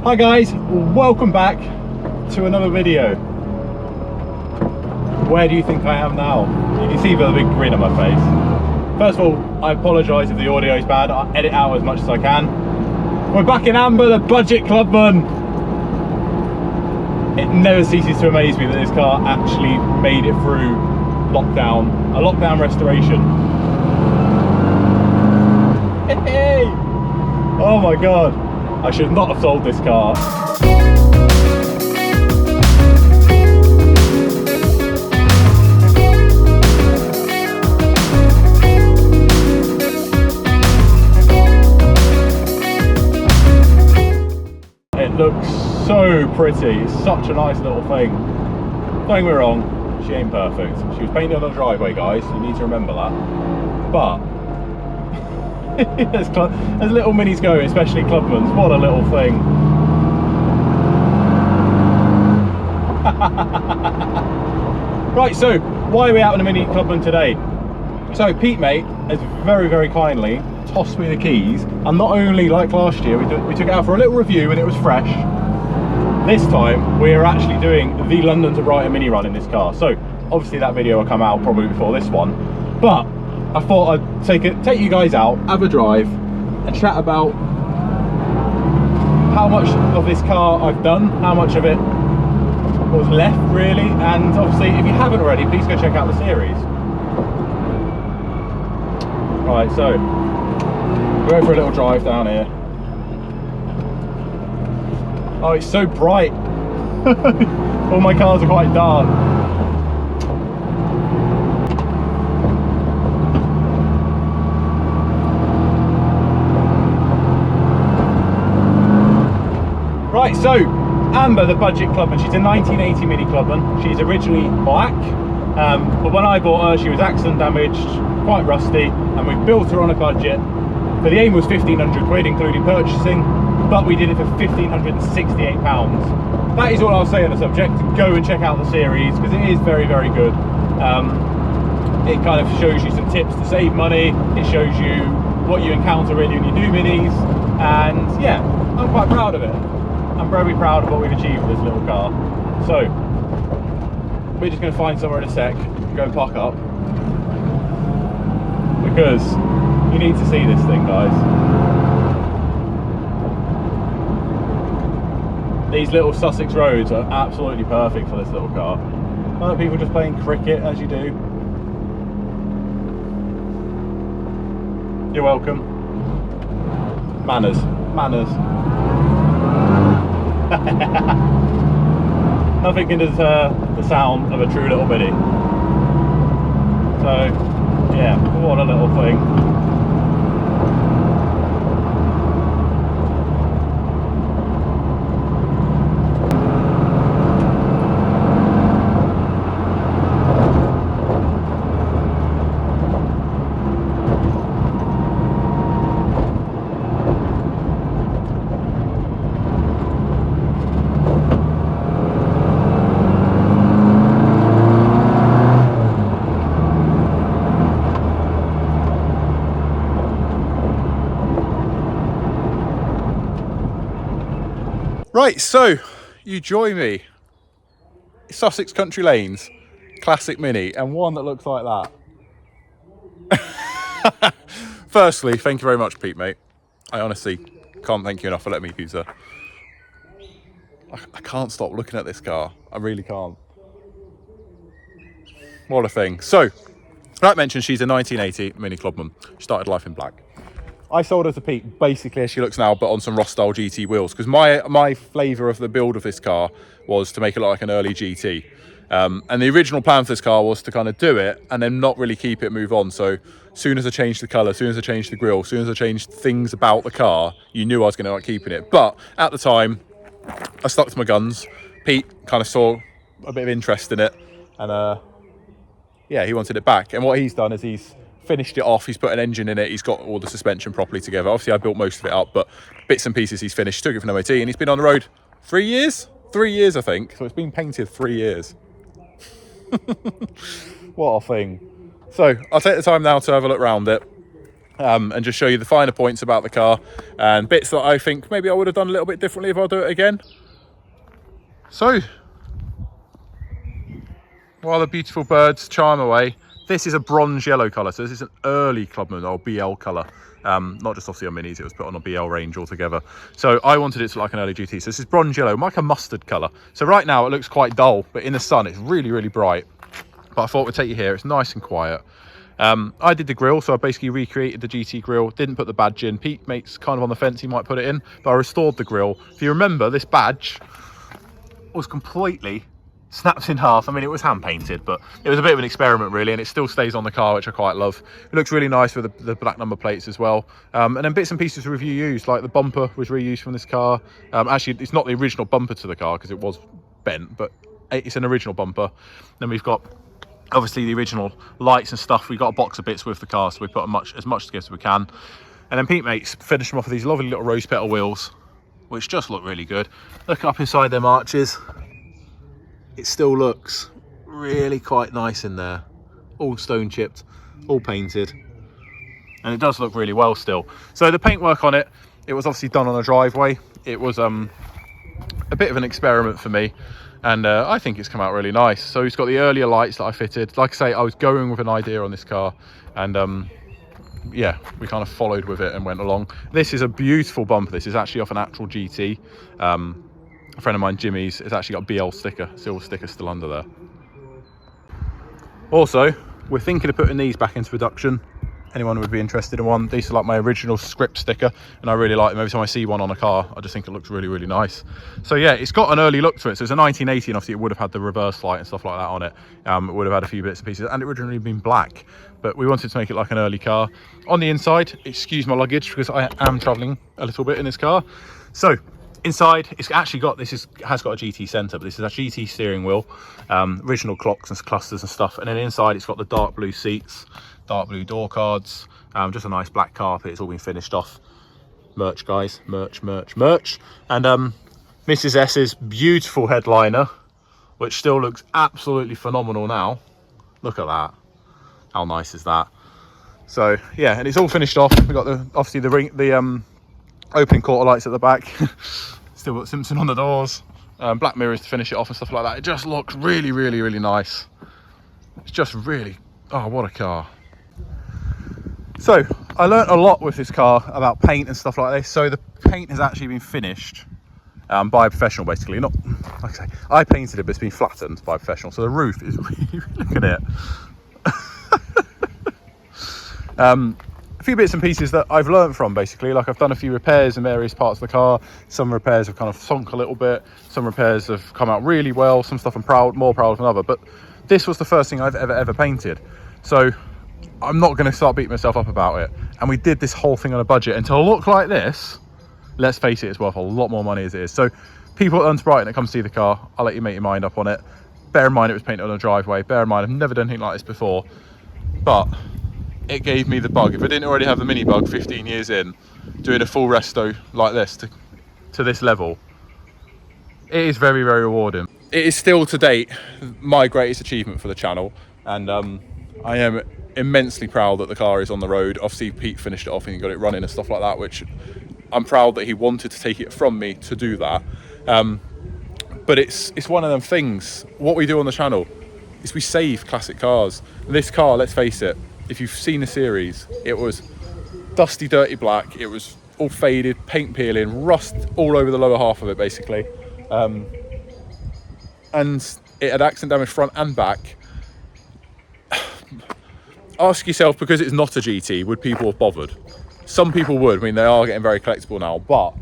Hi guys, welcome back to another video. Where do you think I am now? You can see the big grin on my face. First of all, I apologise if the audio is bad. I'll edit out as much as I can. We're back in Amber, the Budget Clubman. It never ceases to amaze me that this car actually made it through lockdown, a lockdown restoration. Hey! Oh my god, I should not have sold this car. It looks so pretty, it's such a nice little thing. Don't get me wrong, she ain't perfect. She was painted on the driveway, guys, you need to remember that. But as little minis go, especially Clubmans, what a little thing. Right, so why are we out in a Mini Clubman today? So Pete mate has very kindly tossed me the keys, and not only like last year we took it out for a little review and it was fresh. This time we are actually doing the London to Brighton mini run in this car. So obviously that video will come out probably before this one, but I thought I'd take you guys out, have a drive, and chat about how much of this car I've done, how much of it was left really, and obviously if you haven't already, please go check out the series. Right, so we're going for a little drive down here. Oh, it's so bright. All my cars are quite dark. Right, so Amber, the Budget Clubman, she's a 1980 Mini Clubman. She's originally black, but when I bought her, she was accident damaged, quite rusty, and we built her on a budget. So the aim was 1,500 quid, including purchasing, but we did it for £1,568. That is all I'll say on the subject. Go and check out the series, because it is very good. It kind of shows you some tips to save money. It shows you what you encounter really when you do minis, and yeah, I'm quite proud of it. I'm very proud of what we've achieved with this little car. So we're just going to find somewhere in a sec, go and park up, because you need to see this thing, guys. These little Sussex roads are absolutely perfect for this little car. Other people just playing cricket, as you do. You're welcome. Manners. Nothing can deter the sound of a true little mini. So yeah, what a little thing. Right, so you join me, Sussex country lanes, classic mini, and one that looks like that. Firstly, thank you very much, Pete, mate. I honestly can't thank you enough for letting me use her. I can't stop looking at this car. I really can't. What a thing. So, like mentioned, she's a 1980 Mini Clubman. She started life in black. I sold her to Pete basically as she looks now, but on some Ross style GT wheels, because my flavour of the build of this car was to make it look like an early GT. And the original plan for this car was to kind of do it and then not really keep it, move on. So as soon as I changed the colour, as soon as I changed the grille, as soon as I changed things about the car, you knew I was going to like keeping it. But at the time, I stuck to my guns. Pete kind of saw a bit of interest in it, and yeah, he wanted it back. And what he's done is he's finished it off, he's put an engine in it, he's got all the suspension properly together. Obviously I built most of it up, but bits and pieces he's finished, took it from MOT, and he's been on the road 3 years? 3 years, I think. So it's been painted 3 years. What a thing. So I'll take the time now to have a look around it. and just show you the finer points about the car and bits that I think maybe I would have done a little bit differently if I do it again. So, while the beautiful birds chime away, this is a bronze yellow colour, so this is an early Clubman or BL colour. Not just obviously on minis, it was put on a BL range altogether. So I wanted it to look like an early GT. So this is bronze yellow, like a mustard colour. So right now it looks quite dull, but in the sun it's really, really bright. But I thought we'd take you here, it's nice and quiet. I did the grille, so I basically recreated the GT grille, didn't put the badge in. Pete makes kind of on the fence, he might put it in, but I restored the grille. If you remember, this badge was completely snapped in half. I mean, it was hand painted, but it was a bit of an experiment really, and it still stays on the car, which I quite love. It looks really nice with the black number plates as well. And then bits and pieces of review used, like the bumper was reused from this car. Actually, it's not the original bumper to the car because it was bent, but it's an original bumper. Then we've got obviously the original lights and stuff. We got a box of bits with the car, so we put as much together as we can. And then Pete makes finish them off with these lovely little rose petal wheels, which just look really good. Look up inside them arches. It still looks really quite nice in there. All stone chipped, all painted. And it does look really well still. So the paintwork on it, it was obviously done on a driveway. It was a bit of an experiment for me. And I think it's come out really nice. So it's got the earlier lights that I fitted. Like I say, I was going with an idea on this car. And yeah, we kind of followed with it and went along. This is a beautiful bumper. This is actually off an actual GT. A friend of mine, Jimmy's, has actually got a BL sticker, silver sticker still under there. Also, we're thinking of putting these back into production. Anyone who would be interested in one. These are like my original script sticker, and I really like them. Every time I see one on a car, I just think it looks really, really nice. So yeah, it's got an early look to it. So it's a 1980, and obviously it would have had the reverse light and stuff like that on it. It would have had a few bits and pieces, and it would originally been black. But we wanted to make it like an early car. On the inside, excuse my luggage, because I am travelling a little bit in this car. So inside, it's actually got, has got a GT centre, but this is a GT steering wheel, original clocks and clusters and stuff. And then inside, it's got the dark blue seats, dark blue door cards, just a nice black carpet. It's all been finished off. Merch, guys, merch, merch, merch. And Mrs. S's beautiful headliner, which still looks absolutely phenomenal now. Look at that. How nice is that? So yeah, and it's all finished off. We've got obviously the opening quarter lights at the back. Still got Simpson on the doors, black mirrors to finish it off and stuff like that. It just looks really, really, really nice. It's just really, oh, what a car. So I learnt a lot with this car about paint and stuff like this. So the paint has actually been finished by a professional, basically. Not, like I say, I painted it, but it's been flattened by a professional. So the roof is really, look at it. A few bits and pieces that I've learned from, basically. Like, I've done a few repairs in various parts of the car. Some repairs have kind of sunk a little bit. Some repairs have come out really well. Some stuff I'm more proud of than other. But this was the first thing I've ever painted. So I'm not going to start beating myself up about it. And we did this whole thing on a budget. And to look like this, let's face it, it's worth a lot more money as it is. So people at Brighton that come see the car, I'll let you make your mind up on it. Bear in mind it was painted on a driveway. Bear in mind I've never done anything like this before. But it gave me the bug. If I didn't already have the mini bug 15 years in, doing a full resto like this to this level, it is very, very rewarding. It is still to date my greatest achievement for the channel, and I am immensely proud that the car is on the road. Obviously Pete finished it off and he got it running and stuff like that, which I'm proud that he wanted to take it from me to do that. But it's one of them things. What we do on the channel is we save classic cars. This car, let's face it, if you've seen the series, it was dusty, dirty black. It was all faded, paint peeling, rust all over the lower half of it, basically. And it had accident damage front and back. Ask yourself, because it's not a GT, would people have bothered? Some people would. I mean, they are getting very collectible now, but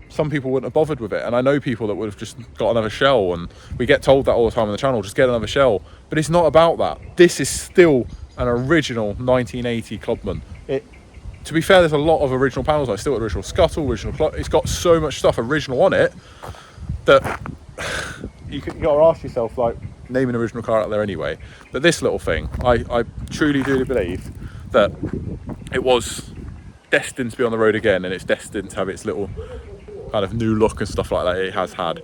some people wouldn't have bothered with it. And I know people that would have just got another shell, and we get told that all the time on the channel, just get another shell. But it's not about that. This is still an original 1980 Clubman. To be fair, there's a lot of original panels. Like, still got original scuttle, original clock. It's got so much stuff original on it that you gotta ask yourself, like, name an original car out there anyway. But this little thing, I truly do believe that it was destined to be on the road again, and it's destined to have its little kind of new look and stuff like that it has had.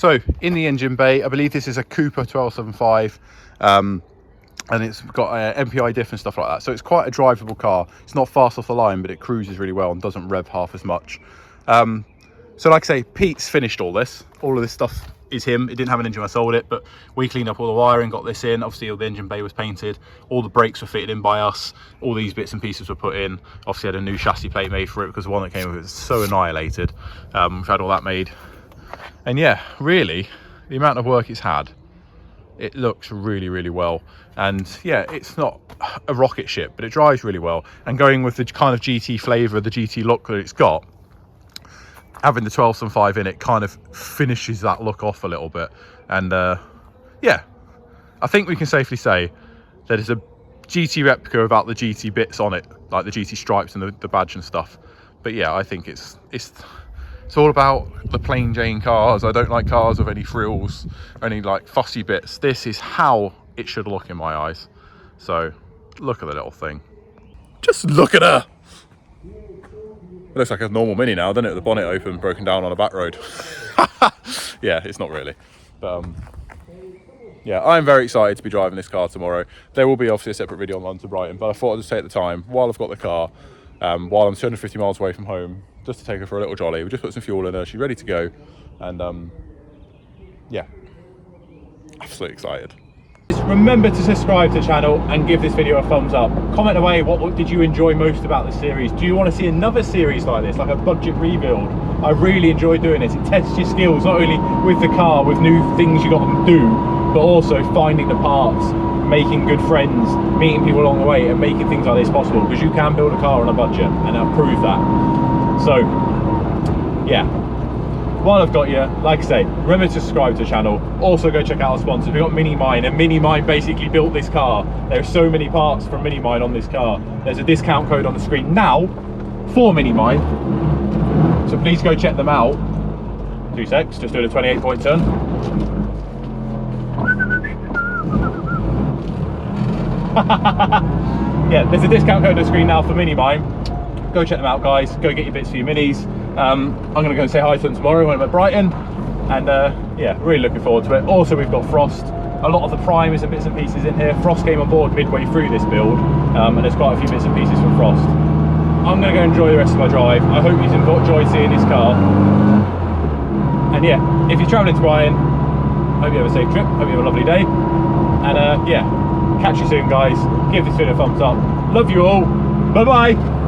So in the engine bay, I believe this is a Cooper 1275, and it's got MPI diff and stuff like that. So it's quite a drivable car. It's not fast off the line, but it cruises really well and doesn't rev half as much. So like I say, Pete's finished all this. All of this stuff is him. It didn't have an engine when I sold it, but we cleaned up all the wiring, got this in. Obviously, all the engine bay was painted. All the brakes were fitted in by us. All these bits and pieces were put in. Obviously, had a new chassis plate made for it because the one that came with it was so annihilated. We've had all that made. And yeah, really, the amount of work it's had, it looks really, really well. And yeah, it's not a rocket ship, but it drives really well. And going with the kind of GT flavour, the GT look that it's got, having the 1275 in it kind of finishes that look off a little bit. And yeah, I think we can safely say that it's a GT replica without the GT bits on it, like the GT stripes and the badge and stuff. But yeah, I think it's all about the plain Jane cars. I don't like cars with any frills, any like fussy bits. This is how it should look in my eyes. So look at the little thing. Just look at her. It looks like a normal Mini now, doesn't it? The bonnet open, broken down on a back road. Yeah, it's not really. But yeah, I'm very excited to be driving this car tomorrow. There will be obviously a separate video on London to Brighton, but I thought I'd just take the time while I've got the car, while I'm 250 miles away from home, just to take her for a little jolly. We just put some fuel in her, she's ready to go. And yeah, absolutely excited. Remember to subscribe to the channel and give this video a thumbs up. Comment away, what did you enjoy most about this series? Do you want to see another series like this, like a budget rebuild? I really enjoy doing this. It tests your skills, not only with the car, with new things you got to do, but also finding the parts, making good friends, meeting people along the way, and making things like this possible, because you can build a car on a budget, and I'll prove that. So yeah, while I've got you, like I say, remember to subscribe to the channel. Also go check out our sponsors. We've got Minimine, and Minimine basically built this car. There's so many parts from Minimine on this car. There's a discount code on the screen now for Minimine, so please go check them out. 2 secs, just doing a 28-point turn. Yeah, there's a discount code on the screen now for Minimine. Go check them out, guys. Go get your bits for your minis. I'm going to go and say hi to them tomorrow when I'm at Brighton. And yeah, really looking forward to it. Also, we've got Frost. A lot of the primers and bits and pieces in here. Frost came on board midway through this build. And there's quite a few bits and pieces from Frost. I'm going to go enjoy the rest of my drive. I hope you've enjoyed seeing this car. And yeah, if you're travelling to Brighton, hope you have a safe trip. Hope you have a lovely day. And yeah, catch you soon, guys. Give this video a thumbs up. Love you all. Bye-bye.